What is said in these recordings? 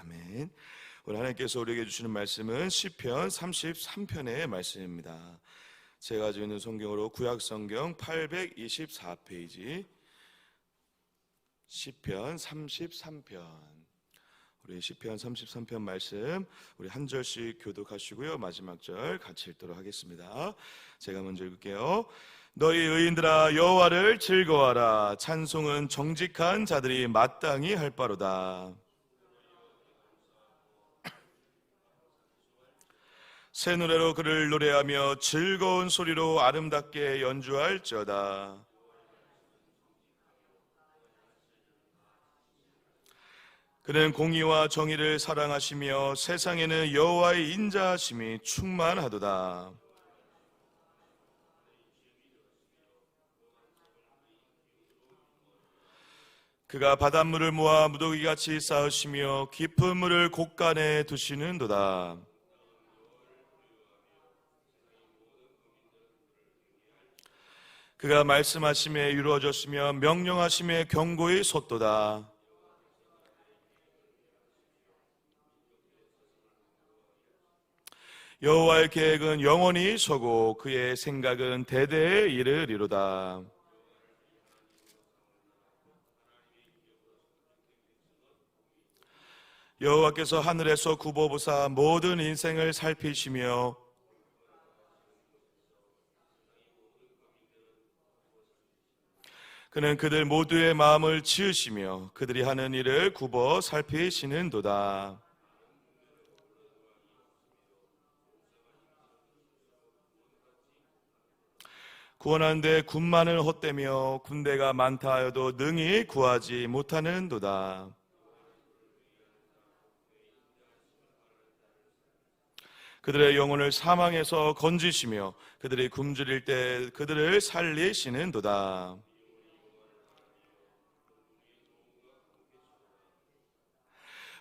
아멘. 오늘 하나님께서 우리에게 주시는 말씀은 시편 33편의 말씀입니다. 제가 가지고 있는 성경으로 구약성경 824페이지 시편 33편. 우리 시편 33편 말씀 우리 한 절씩 교독하시고요, 마지막 절 같이 읽도록 하겠습니다. 제가 먼저 읽을게요. 너희 의인들아 여호와를 즐거워하라. 찬송은 정직한 자들이 마땅히 할 바로다. 새 노래로 그를 노래하며 즐거운 소리로 아름답게 연주할지어다. 그는 공의와 정의를 사랑하시며 세상에는 여호와의 인자하심이 충만하도다. 그가 바닷물을 모아 무더기같이 쌓으시며 깊은 물을 곳간에 두시는도다. 그가 말씀하심에 이루어졌으며 명령하심에 경고히 솟도다. 여호와의 계획은 영원히 서고 그의 생각은 대대에 이르리로다. 여호와께서 하늘에서 굽어보사 모든 인생을 살피시며 그는 그들 모두의 마음을 지으시며 그들이 하는 일을 굽어 살피시는도다. 구원하는데 군만을 헛되며 군대가 많다 하여도 능히 구하지 못하는도다. 그들의 영혼을 사망에서 건지시며 그들이 굶주릴 때 그들을 살리시는도다.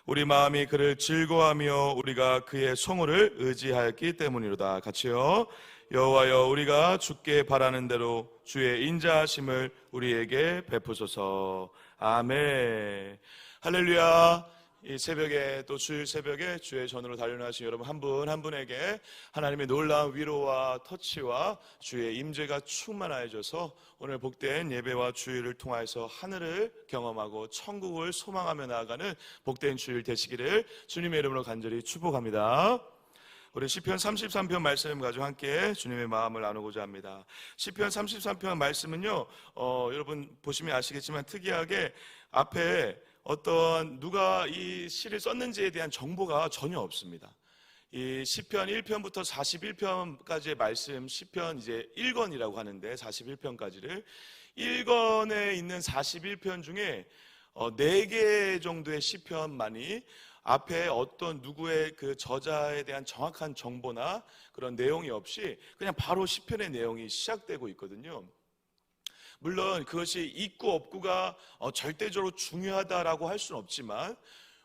우리 마음이 그를 즐거워하며 우리가 그의 성호를 의지하였기 때문이로다. 같이요. 여호와여 우리가 주께 바라는 대로 주의 인자하심을 우리에게 베푸소서. 아멘. 할렐루야. 이 새벽에 또 주일 새벽에 주의 전으로 달려나신 여러분 한 분 한 분에게 하나님의 놀라운 위로와 터치와 주의 임재가 충만하여져서 오늘 복된 예배와 주일을 통하여서 하늘을 경험하고 천국을 소망하며 나아가는 복된 주일 되시기를 주님의 이름으로 간절히 축복합니다. 우리 시편 33편 말씀 가지고 함께 주님의 마음을 나누고자 합니다. 시편 33편 말씀은요, 여러분 보시면 아시겠지만 특이하게 앞에 어떤 누가 이 시를 썼는지에 대한 정보가 전혀 없습니다. 이 시편 1편부터 41편까지의 말씀, 시편 이제 1권이라고 하는데 41편까지를 1권에 있는 41편 중에 4개 정도의 시편만이 앞에 어떤 누구의 그 저자에 대한 정확한 정보나 그런 내용이 없이 그냥 바로 시편의 내용이 시작되고 있거든요. 물론 그것이 있고 없고가 절대적으로 중요하다라고 할 수는 없지만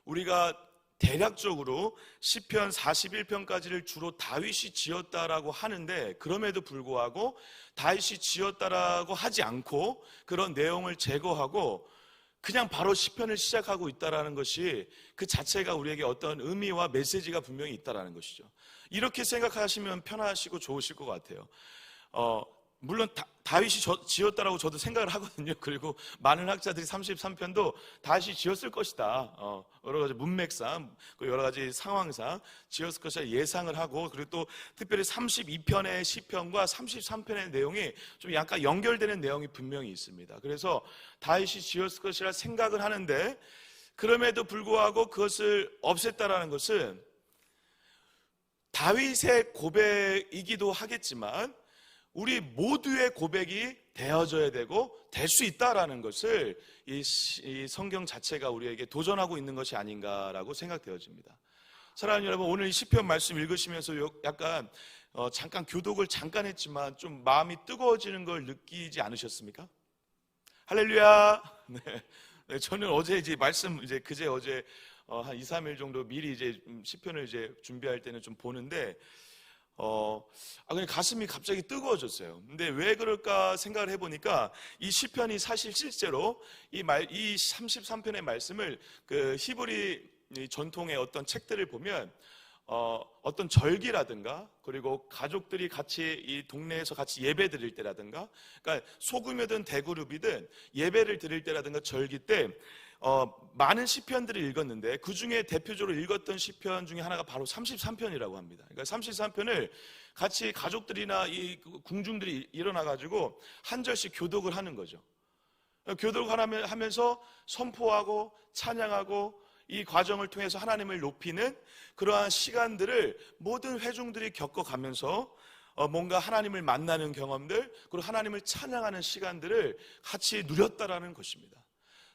우리가 대략적으로 시편 41편까지를 주로 다윗이 지었다라고 하는데 그럼에도 불구하고 다윗이 지었다라고 하지 않고 그런 내용을 제거하고 그냥 바로 시편을 시작하고 있다라는 것이 그 자체가 우리에게 어떤 의미와 메시지가 분명히 있다라는 것이죠. 이렇게 생각하시면 편하시고 좋으실 것 같아요. 물론 다윗이 지었다라고 저도 생각을 하거든요. 그리고 많은 학자들이 33편도 다윗이 지었을 것이다. 여러 가지 문맥상, 여러 가지 상황상 지었을 것이라 예상을 하고, 그리고 또 특별히 32편의 시편과 33편의 내용이 좀 약간 연결되는 내용이 분명히 있습니다. 그래서 다윗이 지었을 것이라 생각을 하는데, 그럼에도 불구하고 그것을 없앴다라는 것은 다윗의 고백이기도 하겠지만 우리 모두의 고백이 되어져야 되고 될 수 있다라는 것을 이 성경 자체가 우리에게 도전하고 있는 것이 아닌가라고 생각되어집니다. 사랑하는 여러분, 오늘 이 시편 말씀 읽으시면서 약간 잠깐 교독을 잠깐 했지만 좀 마음이 뜨거워지는 걸 느끼지 않으셨습니까? 할렐루야. 네, 저는 어제 이제 말씀 이제 그제 어제 한 2, 3일 정도 미리 이제 시편을 이제 준비할 때는 좀 보는데 그냥 가슴이 갑자기 뜨거워졌어요. 근데 왜 그럴까 생각을 해보니까 이 시편이 사실 실제로 이 33편의 말씀을 그 히브리 이 전통의 어떤 책들을 보면 어떤 절기라든가 그리고 가족들이 같이 이 동네에서 같이 예배 드릴 때라든가, 그러니까 소규모든 대그룹이든 예배를 드릴 때라든가 절기 때 많은 시편들을 읽었는데 그 중에 대표적으로 읽었던 시편 중에 하나가 바로 33편이라고 합니다. 그러니까 33편을 같이 가족들이나 이 궁중들이 일어나가지고 한 절씩 교독을 하는 거죠. 교독을 하면서 선포하고 찬양하고 이 과정을 통해서 하나님을 높이는 그러한 시간들을 모든 회중들이 겪어가면서 뭔가 하나님을 만나는 경험들, 그리고 하나님을 찬양하는 시간들을 같이 누렸다라는 것입니다.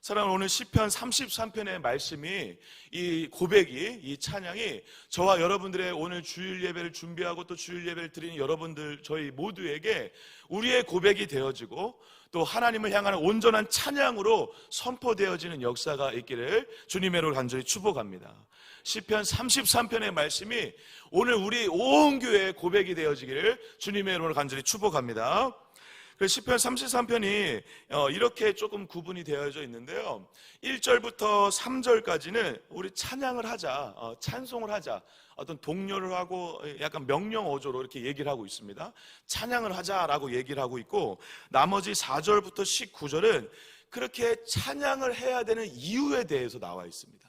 사랑하는, 오늘 시편 33편의 말씀이, 이 고백이, 이 찬양이 저와 여러분들의 오늘 주일 예배를 준비하고 또 주일 예배를 드리는 여러분들, 저희 모두에게 우리의 고백이 되어지고 또 하나님을 향하는 온전한 찬양으로 선포되어지는 역사가 있기를 주님의 이름으로 간절히 축복합니다. 시편 33편의 말씀이 오늘 우리 온 교회의 고백이 되어지기를 주님의 이름으로 간절히 축복합니다. 시편 33편이 이렇게 조금 구분이 되어져 있는데요, 1절부터 3절까지는 우리 찬양을 하자, 찬송을 하자, 어떤 독려를 하고 약간 명령어조로 이렇게 얘기를 하고 있습니다. 찬양을 하자라고 얘기를 하고 있고, 나머지 4절부터 19절은 그렇게 찬양을 해야 되는 이유에 대해서 나와 있습니다.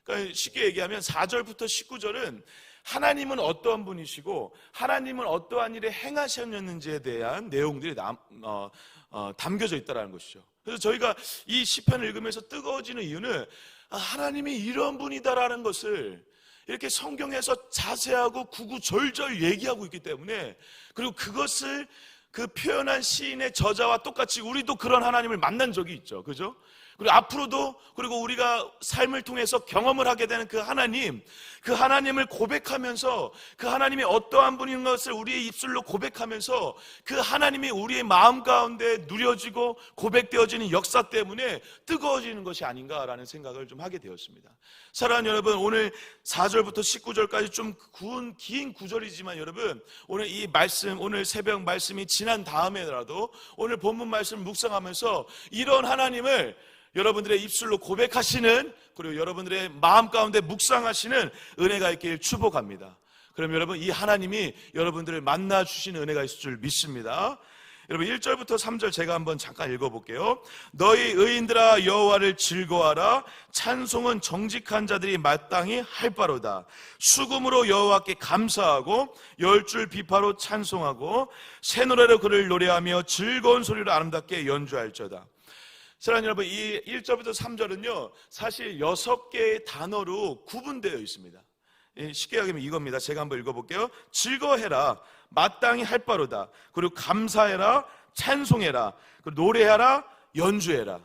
그러니까 쉽게 얘기하면 4절부터 19절은 하나님은 어떠한 분이시고 하나님은 어떠한 일을 행하셨는지에 대한 내용들이 담겨져 있다는 것이죠. 그래서 저희가 이 시편을 읽으면서 뜨거워지는 이유는 하나님이 이런 분이다라는 것을 이렇게 성경에서 자세하고 구구절절 얘기하고 있기 때문에, 그리고 그것을 그 표현한 시인의 저자와 똑같이 우리도 그런 하나님을 만난 적이 있죠. 그죠? 그리고 앞으로도, 그리고 우리가 삶을 통해서 경험을 하게 되는 그 하나님, 그 하나님을 고백하면서 그 하나님이 어떠한 분인 것을 우리의 입술로 고백하면서 그 하나님이 우리의 마음 가운데 누려지고 고백되어지는 역사 때문에 뜨거워지는 것이 아닌가라는 생각을 좀 하게 되었습니다. 사랑하는 여러분, 오늘 4절부터 19절까지 좀 긴 구절이지만 여러분, 오늘 이 말씀, 오늘 새벽 말씀이 지난 다음에라도 오늘 본문 말씀을 묵상하면서 이런 하나님을 여러분들의 입술로 고백하시는, 그리고 여러분들의 마음 가운데 묵상하시는 은혜가 있길 축복합니다. 그럼 여러분, 이 하나님이 여러분들을 만나 주시는 은혜가 있을 줄 믿습니다. 여러분, 1절부터 3절 제가 한번 잠깐 읽어볼게요. 너희 의인들아 여호와를 즐거워하라. 찬송은 정직한 자들이 마땅히 할 바로다. 수금으로 여호와께 감사하고 열줄 비파로 찬송하고 새 노래로 그를 노래하며 즐거운 소리로 아름답게 연주할저다. 사랑하는 여러분, 이 1절부터 3절은요 사실 6개의 단어로 구분되어 있습니다. 쉽게 얘기하면 이겁니다. 제가 한번 읽어볼게요. 즐거워해라, 마땅히 할 바로다, 그리고 감사해라, 찬송해라, 그리고 노래하라, 연주해라.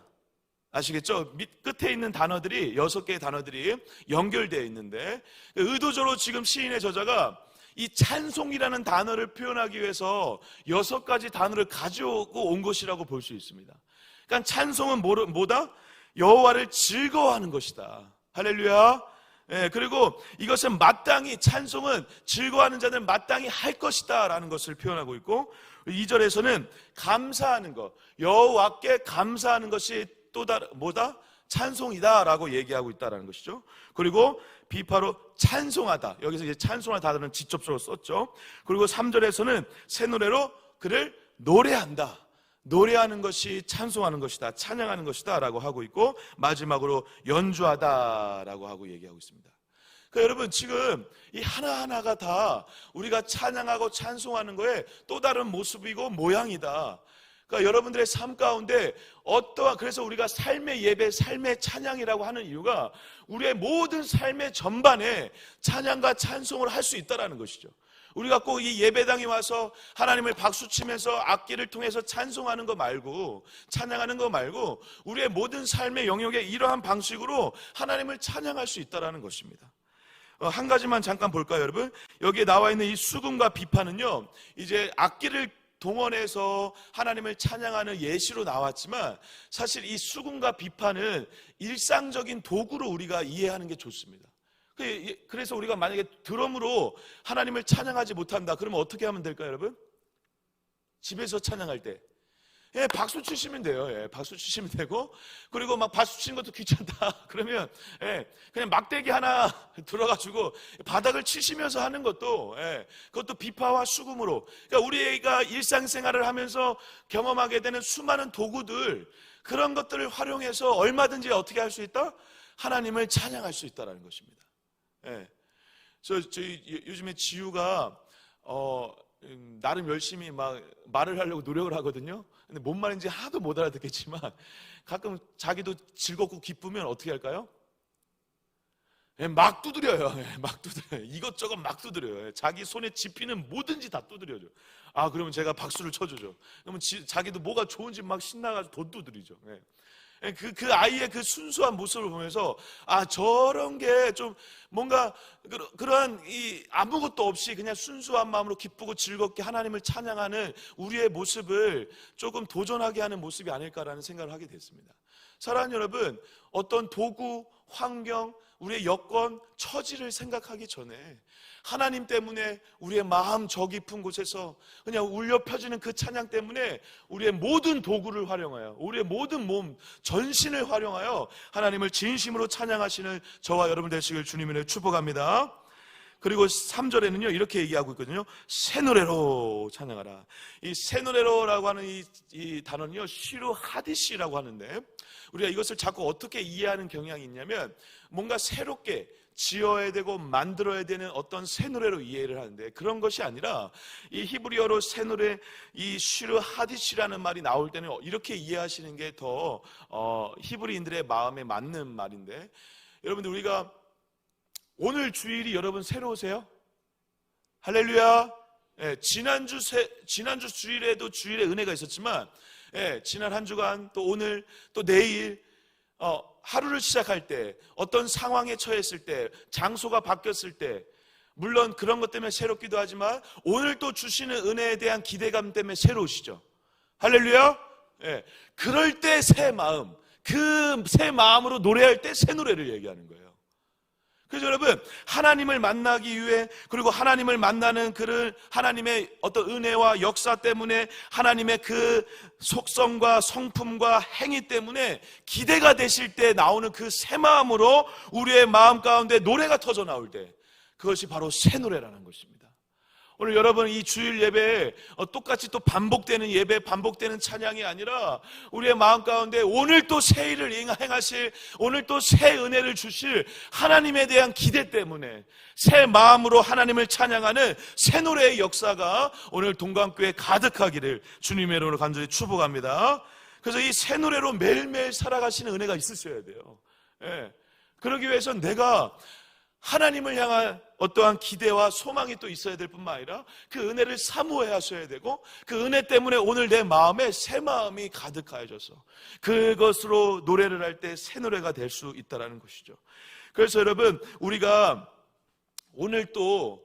아시겠죠? 밑 끝에 있는 단어들이 6개의 단어들이 연결되어 있는데, 의도적으로 지금 시인의 저자가 이 찬송이라는 단어를 표현하기 위해서 6가지 단어를 가져오고 온 것이라고 볼 수 있습니다. 그러니까 찬송은 뭐다? 여호와를 즐거워하는 것이다. 할렐루야. 그리고 이것은 마땅히, 찬송은 즐거워하는 자들 마땅히 할 것이다 라는 것을 표현하고 있고, 2절에서는 감사하는 것, 여호와께 감사하는 것이 또 다른 뭐다? 찬송이다 라고 얘기하고 있다는 것이죠. 그리고 비파로 찬송하다, 여기서 이제 찬송하다 단어는 직접적으로 썼죠. 그리고 3절에서는 새 노래로 그를 노래한다, 노래하는 것이 찬송하는 것이다, 찬양하는 것이다 라고 하고 있고, 마지막으로 연주하다 라고 하고 얘기하고 있습니다. 그러니까 여러분, 지금 이 하나하나가 다 우리가 찬양하고 찬송하는 거에 또 다른 모습이고 모양이다. 그러니까 여러분들의 삶 가운데 그래서 우리가 삶의 예배, 삶의 찬양이라고 하는 이유가 우리의 모든 삶의 전반에 찬양과 찬송을 할 수 있다는 것이죠. 우리가 꼭 이 예배당에 와서 하나님을 박수치면서 악기를 통해서 찬송하는 거 말고, 찬양하는 거 말고, 우리의 모든 삶의 영역에 이러한 방식으로 하나님을 찬양할 수 있다는 것입니다. 한 가지만 잠깐 볼까요, 여러분? 여기에 나와 있는 이 수금과 비파는요, 이제 악기를 동원해서 하나님을 찬양하는 예시로 나왔지만, 사실 이 수금과 비파는 일상적인 도구로 우리가 이해하는 게 좋습니다. 그래서 우리가 만약에 드럼으로 하나님을 찬양하지 못한다, 그러면 어떻게 하면 될까요, 여러분? 집에서 찬양할 때 예, 박수 치시면 돼요. 예, 박수 치시면 되고, 그리고 막 박수 치는 것도 귀찮다. 그러면, 예, 그냥 막대기 하나 들어가지고 바닥을 치시면서 하는 것도, 예, 그것도 비파와 수금으로. 그러니까 우리가 일상생활을 하면서 경험하게 되는 수많은 도구들, 그런 것들을 활용해서 얼마든지 어떻게 할 수 있다? 하나님을 찬양할 수 있다는 것입니다. 예. 그래서 저희 요즘에 지우가, 나름 열심히 막 말을 하려고 노력을 하거든요. 근데 뭔 말인지 하나도 못 알아듣겠지만 가끔 자기도 즐겁고 기쁘면 어떻게 할까요? 막 두드려요. 막 두드려요. 이것저것 막 두드려요. 자기 손에 집히는 뭐든지 다 두드려줘. 그러면 제가 박수를 쳐주죠. 그러면 자기도 뭐가 좋은지 막 신나가지고 더 두드리죠. 그 아이의 그 순수한 모습을 보면서 저런 게 좀 뭔가 그러한 이 아무것도 없이 그냥 순수한 마음으로 기쁘고 즐겁게 하나님을 찬양하는 우리의 모습을 조금 도전하게 하는 모습이 아닐까라는 생각을 하게 됐습니다. 사랑하는 여러분, 어떤 도구, 환경, 우리의 여건, 처지를 생각하기 전에 하나님 때문에 우리의 마음 저 깊은 곳에서 그냥 울려 펴지는 그 찬양 때문에 우리의 모든 도구를 활용하여, 우리의 모든 몸, 전신을 활용하여 하나님을 진심으로 찬양하시는 저와 여러분 되시길 주님의 축복합니다. 그리고 3절에는요 이렇게 얘기하고 있거든요. 새 노래로 찬양하라. 이 새 노래로라고 하는 이 단어는요 시루 하디시라고 하는데, 우리가 이것을 자꾸 어떻게 이해하는 경향이 있냐면 뭔가 새롭게 지어야 되고 만들어야 되는 어떤 새 노래로 이해를 하는데, 그런 것이 아니라 이 히브리어로 새 노래, 이 시루 하디시라는 말이 나올 때는 이렇게 이해하시는 게 더 히브리인들의 마음에 맞는 말인데, 여러분들 우리가 오늘 주일이 여러분 새로우세요? 할렐루야. 지난주 주일에도 주일의 은혜가 있었지만, 지난 한 주간 또 오늘 또 내일 하루를 시작할 때, 어떤 상황에 처했을 때, 장소가 바뀌었을 때, 물론 그런 것 때문에 새롭기도 하지만 오늘 또 주시는 은혜에 대한 기대감 때문에 새로우시죠. 할렐루야. 그럴 때 새 마음, 그 새 마음으로 노래할 때 새 노래를 얘기하는 거예요. 그래서 여러분, 하나님을 만나기 위해, 그리고 하나님을 만나는 그를 하나님의 어떤 은혜와 역사 때문에, 하나님의 그 속성과 성품과 행위 때문에 기대가 되실 때 나오는 그 새 마음으로 우리의 마음 가운데 노래가 터져 나올 때, 그것이 바로 새 노래라는 것입니다. 오늘 여러분 이 주일 예배에 똑같이 또 반복되는 예배, 반복되는 찬양이 아니라 우리의 마음 가운데 오늘 또 새 일을 행하실, 오늘 또 새 은혜를 주실 하나님에 대한 기대 때문에 새 마음으로 하나님을 찬양하는 새 노래의 역사가 오늘 동강교회에 가득하기를 주님의 이름으로 간절히 축복합니다. 그래서 이 새 노래로 매일매일 살아가시는 은혜가 있으셔야 돼요. 그러기 위해서 내가 하나님을 향한 어떠한 기대와 소망이 또 있어야 될 뿐만 아니라 그 은혜를 사모해 하셔야 되고, 그 은혜 때문에 오늘 내 마음에 새 마음이 가득하여져서 그것으로 노래를 할 때 새 노래가 될 수 있다는 것이죠. 그래서 여러분, 우리가 오늘 또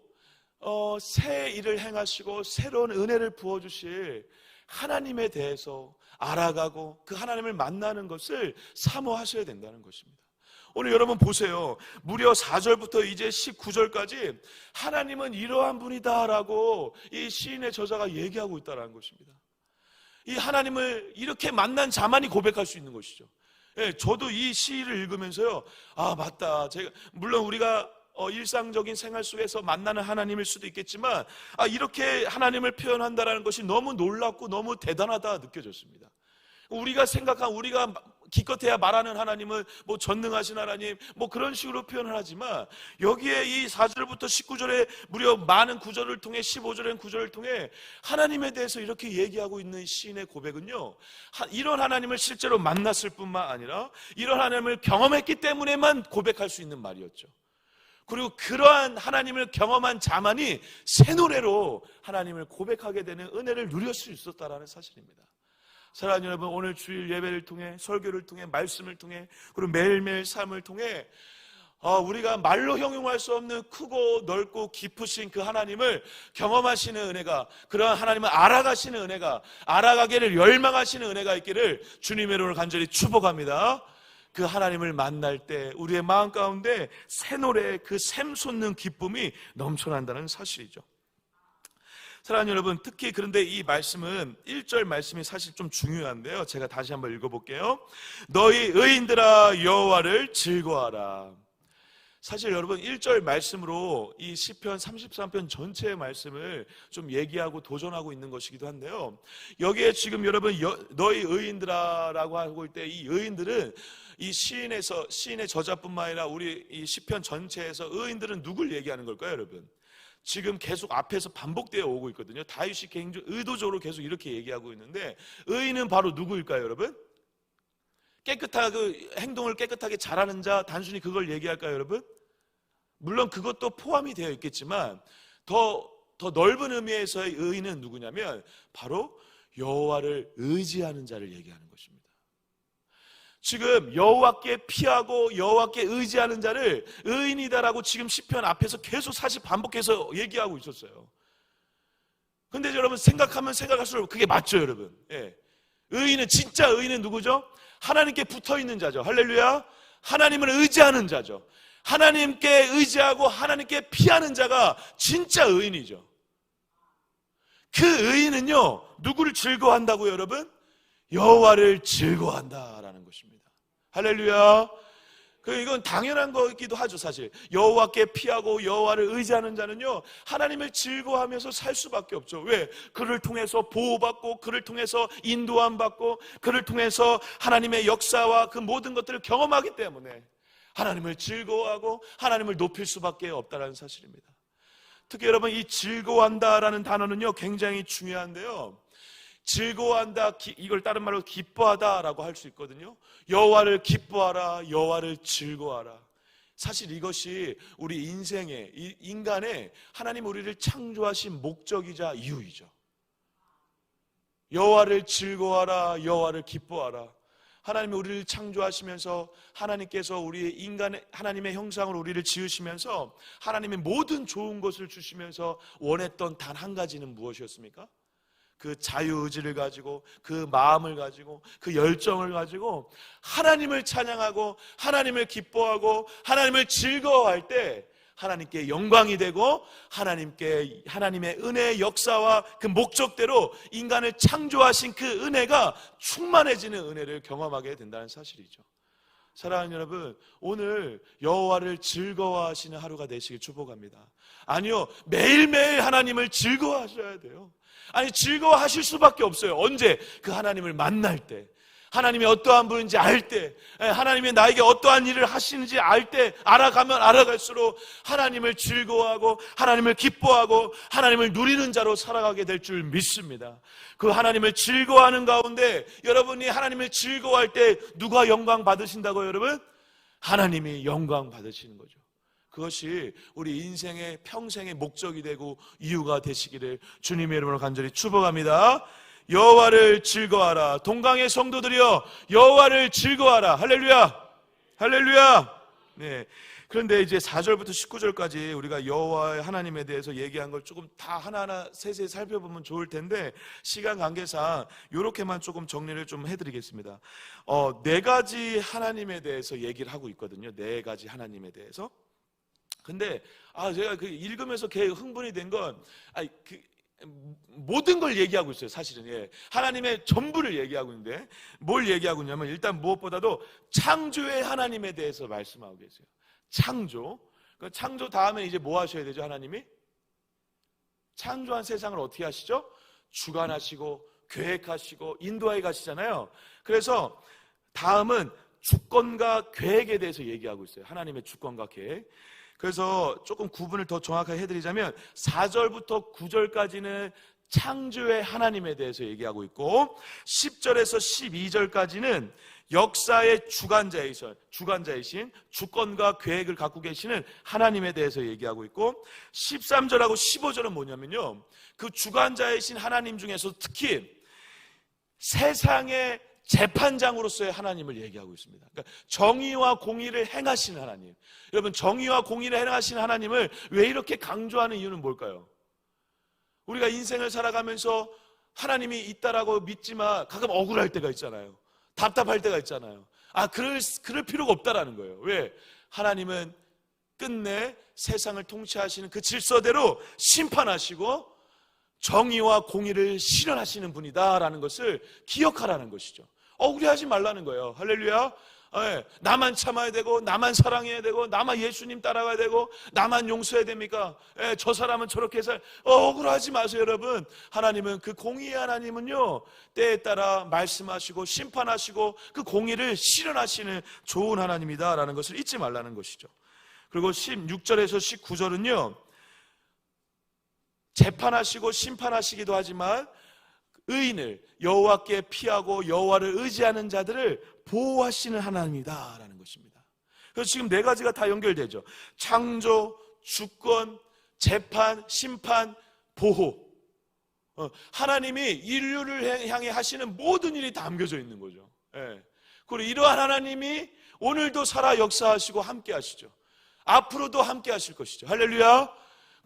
새 일을 행하시고 새로운 은혜를 부어주실 하나님에 대해서 알아가고 그 하나님을 만나는 것을 사모하셔야 된다는 것입니다. 오늘 여러분 보세요. 무려 4절부터 이제 19절까지 하나님은 이러한 분이다라고 이 시인의 저자가 얘기하고 있다는 것입니다. 이 하나님을 이렇게 만난 자만이 고백할 수 있는 것이죠. 저도 이 시를 읽으면서요, 맞다. 물론 우리가 일상적인 생활 속에서 만나는 하나님일 수도 있겠지만, 이렇게 하나님을 표현한다는 것이 너무 놀랍고 너무 대단하다 느껴졌습니다. 우리가 기껏해야 말하는 하나님은 뭐 전능하신 하나님, 뭐 그런 식으로 표현을 하지만, 여기에 이 4절부터 19절에 무려 많은 구절을 통해, 15절의 구절을 통해 하나님에 대해서 이렇게 얘기하고 있는 시인의 고백은요, 이런 하나님을 실제로 만났을 뿐만 아니라 이런 하나님을 경험했기 때문에만 고백할 수 있는 말이었죠. 그리고 그러한 하나님을 경험한 자만이 새 노래로 하나님을 고백하게 되는 은혜를 누릴 수 있었다라는 사실입니다. 사랑하는 여러분, 오늘 주일 예배를 통해, 설교를 통해, 말씀을 통해, 그리고 매일매일 삶을 통해 우리가 말로 형용할 수 없는 크고 넓고 깊으신 그 하나님을 경험하시는 은혜가, 그러한 하나님을 알아가시는 은혜가, 알아가기를 열망하시는 은혜가 있기를 주님의 이름으로 간절히 축복합니다. 그 하나님을 만날 때 우리의 마음 가운데 새 노래의 그 샘솟는 기쁨이 넘쳐난다는 사실이죠. 사랑하는 여러분, 특히 그런데 이 말씀은 1절 말씀이 사실 좀 중요한데요. 제가 다시 한번 읽어볼게요. 너희 의인들아 여호와를 즐거워하라. 사실 여러분 1절 말씀으로 이 시편 33편 전체의 말씀을 좀 얘기하고 도전하고 있는 것이기도 한데요. 여기에 지금 여러분 너희 의인들아라고 하고 있을 때 이 의인들은 이 시인의 저자뿐만 아니라 우리 이 시편 전체에서 의인들은 누굴 얘기하는 걸까요, 여러분? 지금 계속 앞에서 반복되어 오고 있거든요. 다윗이 굉장히 의도적으로 계속 이렇게 얘기하고 있는데 의인은 바로 누구일까요, 여러분? 깨끗하게 행동을 깨끗하게 잘하는 자, 단순히 그걸 얘기할까요, 여러분? 물론 그것도 포함이 되어 있겠지만 더 넓은 의미에서의 의인은 누구냐면 바로 여호와를 의지하는 자를 얘기하는 것입니다. 지금 여호와께 피하고 여호와께 의지하는 자를 의인이다라고 지금 시편 앞에서 계속 사실 반복해서 얘기하고 있었어요. 근데 여러분 생각하면 생각할수록 그게 맞죠, 여러분? 예. 의인은, 진짜 의인은 누구죠? 하나님께 붙어있는 자죠. 할렐루야. 하나님을 의지하는 자죠. 하나님께 의지하고 하나님께 피하는 자가 진짜 의인이죠. 그 의인은요, 누구를 즐거워한다고요, 여러분? 여호와를 즐거워한다라는 것입니다. 할렐루야. 이건 당연한 거기도 하죠, 사실. 여호와께 피하고 여호와를 의지하는 자는요, 하나님을 즐거워하면서 살 수밖에 없죠. 왜? 그를 통해서 보호받고, 그를 통해서 인도함 받고, 그를 통해서 하나님의 역사와 그 모든 것들을 경험하기 때문에 하나님을 즐거워하고 하나님을 높일 수밖에 없다는 사실입니다. 특히 여러분, 이 즐거워한다라는 단어는요 굉장히 중요한데요, 즐거워한다, 이걸 다른 말로 기뻐하다라고 할 수 있거든요. 여호와를 기뻐하라, 여호와를 즐거워하라. 사실 이것이 우리 인생의, 인간의 하나님 우리를 창조하신 목적이자 이유이죠. 여호와를 즐거워하라, 여호와를 기뻐하라. 하나님이 우리를 창조하시면서 하나님께서 우리 인간의 하나님의 형상으로 우리를 지으시면서 하나님의 모든 좋은 것을 주시면서 원했던 단 한 가지는 무엇이었습니까? 그 자유의지를 가지고, 그 마음을 가지고, 그 열정을 가지고 하나님을 찬양하고 하나님을 기뻐하고 하나님을 즐거워할 때 하나님께 영광이 되고 하나님의 은혜의 역사와 그 목적대로 인간을 창조하신 그 은혜가 충만해지는 은혜를 경험하게 된다는 사실이죠. 사랑하는 여러분, 오늘 여호와를 즐거워하시는 하루가 되시길 축복합니다. 아니요, 매일매일 하나님을 즐거워하셔야 돼요. 아니, 즐거워하실 수밖에 없어요. 언제? 그 하나님을 만날 때, 하나님이 어떠한 분인지 알 때, 하나님이 나에게 어떠한 일을 하시는지 알 때, 알아가면 알아갈수록 하나님을 즐거워하고 하나님을 기뻐하고 하나님을 누리는 자로 살아가게 될 줄 믿습니다. 그 하나님을 즐거워하는 가운데 여러분이 하나님을 즐거워할 때 누가 영광 받으신다고요, 여러분? 하나님이 영광 받으시는 거죠. 그것이 우리 인생의 평생의 목적이 되고 이유가 되시기를 주님의 이름으로 간절히 축복합니다. 여호와를 즐거워하라. 동강의 성도들이여, 여호와를 즐거워하라. 할렐루야, 할렐루야. 네. 그런데 이제 4절부터 19절까지 우리가 여호와 하나님에 대해서 얘기한 걸 조금 다 하나하나 세세히 살펴보면 좋을 텐데 시간 관계상 이렇게만 조금 정리를 좀 해드리겠습니다. 4가지 하나님에 대해서 얘기를 하고 있거든요. 4가지 하나님에 대해서. 근데 제가 읽으면서 개 흥분이 된 건 모든 걸 얘기하고 있어요, 사실은. 예. 하나님의 전부를 얘기하고 있는데 뭘 얘기하고 있냐면 일단 무엇보다도 창조의 하나님에 대해서 말씀하고 계세요. 창조. 그 창조 다음에 이제 뭐 하셔야 되죠? 하나님이 창조한 세상을 어떻게 하시죠? 주관하시고 계획하시고 인도하여 가시잖아요. 그래서 다음은 주권과 계획에 대해서 얘기하고 있어요. 하나님의 주권과 계획. 그래서 조금 구분을 더 정확하게 해드리자면 4절부터 9절까지는 창조의 하나님에 대해서 얘기하고 있고 10절에서 12절까지는 역사의 주관자이신 주권과 계획을 갖고 계시는 하나님에 대해서 얘기하고 있고 13절하고 15절은 뭐냐면요, 그 주관자이신 하나님 중에서 특히 세상의 재판장으로서의 하나님을 얘기하고 있습니다. 그러니까 정의와 공의를 행하시는 하나님. 여러분, 정의와 공의를 행하시는 하나님을 왜 이렇게 강조하는 이유는 뭘까요? 우리가 인생을 살아가면서 하나님이 있다라고 믿지만 가끔 억울할 때가 있잖아요. 답답할 때가 있잖아요. 그럴 필요가 없다라는 거예요. 왜? 하나님은 끝내 세상을 통치하시는 그 질서대로 심판하시고 정의와 공의를 실현하시는 분이다라는 것을 기억하라는 것이죠. 억울해하지 말라는 거예요. 할렐루야. 나만 참아야 되고, 나만 사랑해야 되고, 나만 예수님 따라가야 되고, 나만 용서해야 됩니까? 저 사람은 저렇게 해서 억울하지 마세요, 여러분. 하나님은, 그 공의의 하나님은요, 때에 따라 말씀하시고 심판하시고 그 공의를 실현하시는 좋은 하나님이다라는 것을 잊지 말라는 것이죠. 그리고 16절에서 19절은요, 재판하시고 심판하시기도 하지만 의인을, 여호와께 피하고 여호와를 의지하는 자들을 보호하시는 하나님이다라는 것입니다. 그래서 지금 네 가지가 다 연결되죠. 창조, 주권, 재판, 심판, 보호. 하나님이 인류를 향해 하시는 모든 일이 담겨져 있는 거죠. 그리고 이러한 하나님이 오늘도 살아 역사하시고 함께 하시죠. 앞으로도 함께 하실 것이죠. 할렐루야.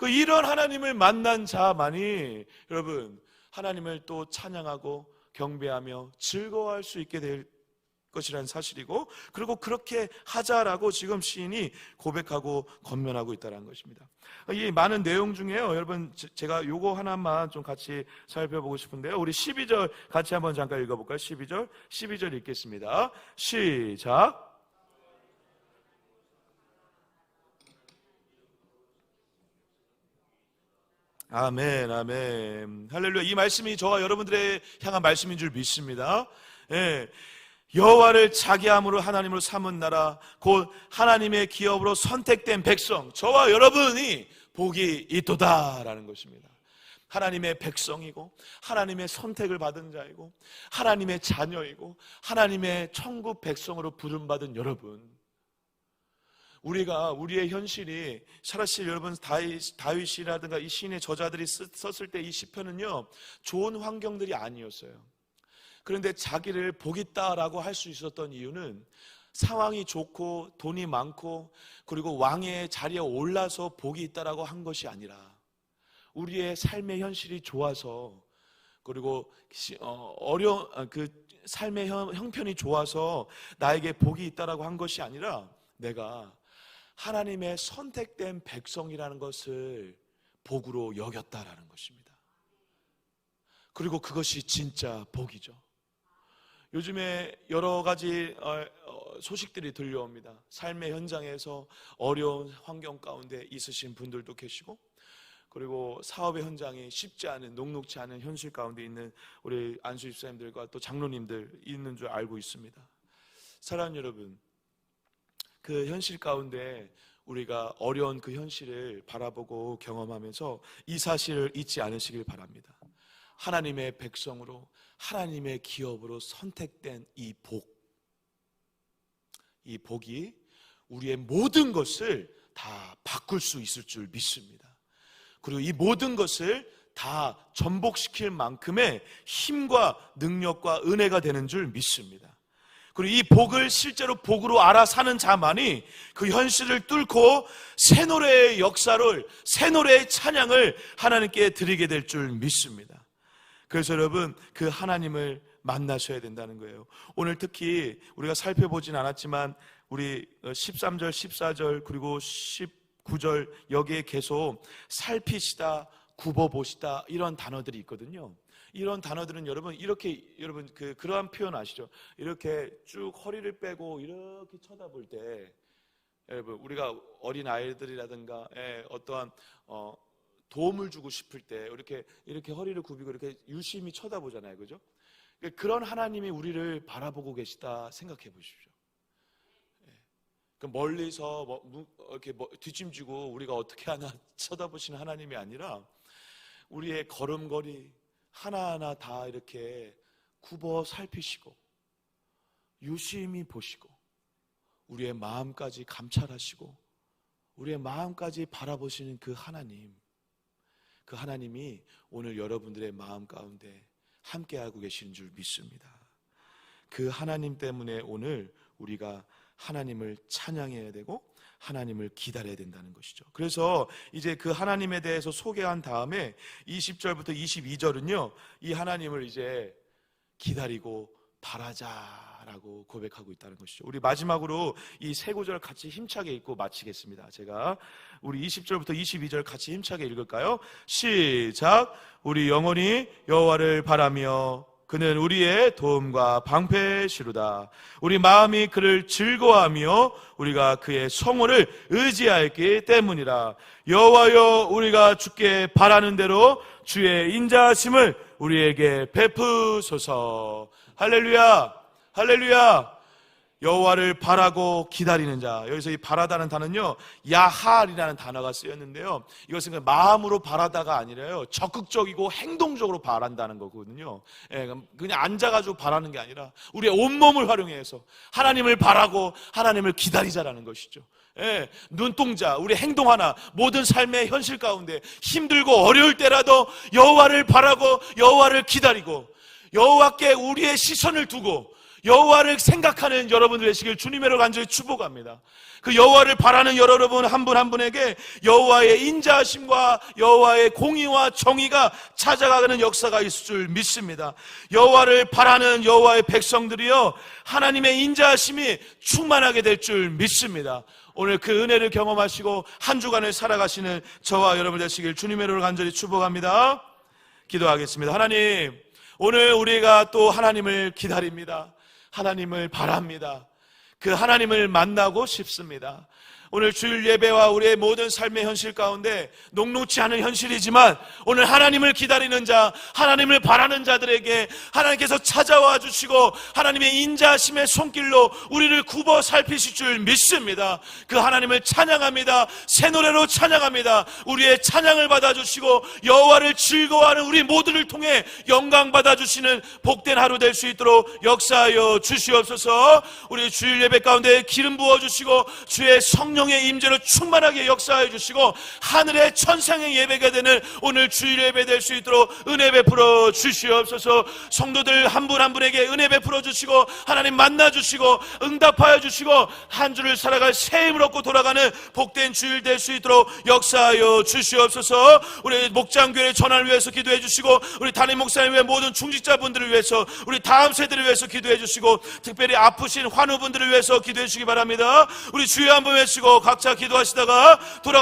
이런 하나님을 만난 자만이 여러분 하나님을 또 찬양하고 경배하며 즐거워할 수 있게 될 것이라는 사실이고, 그리고 그렇게 하자라고 지금 시인이 고백하고 권면하고 있다는 것입니다. 이 많은 내용 중에요, 여러분 제가 요거 하나만 좀 같이 살펴보고 싶은데요. 우리 12절 같이 한번 잠깐 읽어볼까요? 12절 읽겠습니다. 시작. 아멘, 아멘. 할렐루야. 이 말씀이 저와 여러분들의 향한 말씀인 줄 믿습니다. 여호와를 자기함으로 하나님으로 삼은 나라, 곧 하나님의 기업으로 선택된 백성, 저와 여러분이 복이 있도다라는 것입니다. 하나님의 백성이고 하나님의 선택을 받은 자이고 하나님의 자녀이고 하나님의 천국 백성으로 부름받은 여러분, 우리의 현실이 사실 여러분 다윗이라든가 이 시인의 저자들이 썼을 때 이 시편은요, 좋은 환경들이 아니었어요. 그런데 자기를 복 있다라고 할 수 있었던 이유는 상황이 좋고 돈이 많고 그리고 왕의 자리에 올라서 복이 있다라고 한 것이 아니라 우리의 삶의 현실이 좋아서, 그리고 어려운 그 삶의 형편이 좋아서 나에게 복이 있다라고 한 것이 아니라 내가 하나님의 선택된 백성이라는 것을 복으로 여겼다라는 것입니다. 그리고 그것이 진짜 복이죠. 요즘에 여러 가지 소식들이 들려옵니다. 삶의 현장에서 어려운 환경 가운데 있으신 분들도 계시고, 그리고 사업의 현장이 쉽지 않은, 녹록지 않은 현실 가운데 있는 우리 안수 집사님들과 또 장로님들 있는 줄 알고 있습니다. 사랑하는 여러분, 그 현실 가운데 우리가 어려운 그 현실을 바라보고 경험하면서 이 사실을 잊지 않으시길 바랍니다. 하나님의 백성으로, 하나님의 기업으로 선택된 이 복이 우리의 모든 것을 다 바꿀 수 있을 줄 믿습니다. 그리고 이 모든 것을 다 전복시킬 만큼의 힘과 능력과 은혜가 되는 줄 믿습니다. 그리고 이 복을 실제로 복으로 알아 사는 자만이 그 현실을 뚫고 새 노래의 역사를, 새 노래의 찬양을 하나님께 드리게 될 줄 믿습니다. 그래서 여러분, 그 하나님을 만나셔야 된다는 거예요. 오늘 특히 우리가 살펴보진 않았지만 우리 13절, 14절 그리고 19절 여기에 계속 살피시다, 굽어보시다 이런 단어들이 있거든요. 이런 단어들은 여러분 그러한 표현 아시죠? 이렇게 쭉 허리를 빼고 이렇게 쳐다볼 때, 여러분 우리가 어린 아이들이라든가 어떠한 도움을 주고 싶을 때 이렇게 허리를 굽히고 이렇게 유심히 쳐다보잖아요, 그죠? 그런 하나님이 우리를 바라보고 계시다 생각해 보십시오. 멀리서 이렇게 뒷짐지고 우리가 어떻게 하나 쳐다보시는 하나님이 아니라 우리의 걸음걸이 하나하나 다 이렇게 굽어 살피시고 유심히 보시고 우리의 마음까지 감찰하시고 우리의 마음까지 바라보시는 그 하나님이 오늘 여러분들의 마음 가운데 함께하고 계시는 줄 믿습니다. 그 하나님 때문에 오늘 우리가 하나님을 찬양해야 되고 하나님을 기다려야 된다는 것이죠. 그래서 이제 그 하나님에 대해서 소개한 다음에 20절부터 22절은요 이 하나님을 이제 기다리고 바라자라고 고백하고 있다는 것이죠. 우리 마지막으로 이 세 구절 같이 힘차게 읽고 마치겠습니다. 제가 우리 20절부터 22절 같이 힘차게 읽을까요? 시작. 우리 영혼이 여호와를 바라며 그는 우리의 도움과 방패시로다. 우리 마음이 그를 즐거워하며 우리가 그의 성호를 의지하였기 때문이라. 여호와여, 우리가 주께 바라는 대로 주의 인자하심을 우리에게 베푸소서. 할렐루야, 할렐루야. 여호와를 바라고 기다리는 자. 여기서 이 바라다는 단어는요, 야할이라는 단어가 쓰였는데요, 이것은 마음으로 바라다가 아니라요, 적극적이고 행동적으로 바란다는 거거든요. 그냥 앉아가지고 바라는 게 아니라 우리의 온몸을 활용해서 하나님을 바라고 하나님을 기다리자라는 것이죠. 눈동자, 우리 행동 하나, 모든 삶의 현실 가운데 힘들고 어려울 때라도 여호와를 바라고 여호와를 기다리고 여호와께 우리의 시선을 두고 여호와를 생각하는 여러분 되시길 주님의 이름으로 간절히 축복합니다. 그 여호와를 바라는 여러분 한 분 한 분에게 여호와의 인자하심과 여호와의 공의와 정의가 찾아가는 역사가 있을 줄 믿습니다. 여호와를 바라는 여호와의 백성들이요, 하나님의 인자하심이 충만하게 될 줄 믿습니다. 오늘 그 은혜를 경험하시고 한 주간을 살아가시는 저와 여러분 되시길 주님의 이름으로 간절히 축복합니다. 기도하겠습니다. 하나님, 오늘 우리가 또 하나님을 기다립니다. 하나님을 바랍니다. 그 하나님을 만나고 싶습니다. 오늘 주일 예배와 우리의 모든 삶의 현실 가운데 녹록지 않은 현실이지만 오늘 하나님을 기다리는 자, 하나님을 바라는 자들에게 하나님께서 찾아와 주시고 하나님의 인자하심의 손길로 우리를 굽어 살피실 줄 믿습니다. 그 하나님을 찬양합니다. 새 노래로 찬양합니다. 우리의 찬양을 받아주시고 여호와를 즐거워하는 우리 모두를 통해 영광 받아주시는 복된 하루 될 수 있도록 역사하여 주시옵소서. 우리 주일 예배 가운데 기름 부어주시고 주의 성령의 임재로 충만하게 역사해 주시고 하늘의 천상의 예배가 되는 오늘 주일 예배 될 수 있도록 은혜 베풀어 주시옵소서. 성도들 한 분 한 분에게 은혜 베풀어 주시고 하나님 만나 주시고 응답하여 주시고 한 주를 살아갈 새 힘을 얻고 돌아가는 복된 주일 될 수 있도록 역사하여 주시옵소서. 우리 목장교회 전환을 위해서 기도해 주시고 우리 담임 목사님 외 모든 중직자분들을 위해서 우리 다음 세대를 위해서 기도해 주시고 특별히 아프신 환우분들을 위해서 기도해 주시기 바랍니다. 우리 주여 한번 외치고 각자 기도하시다가 돌아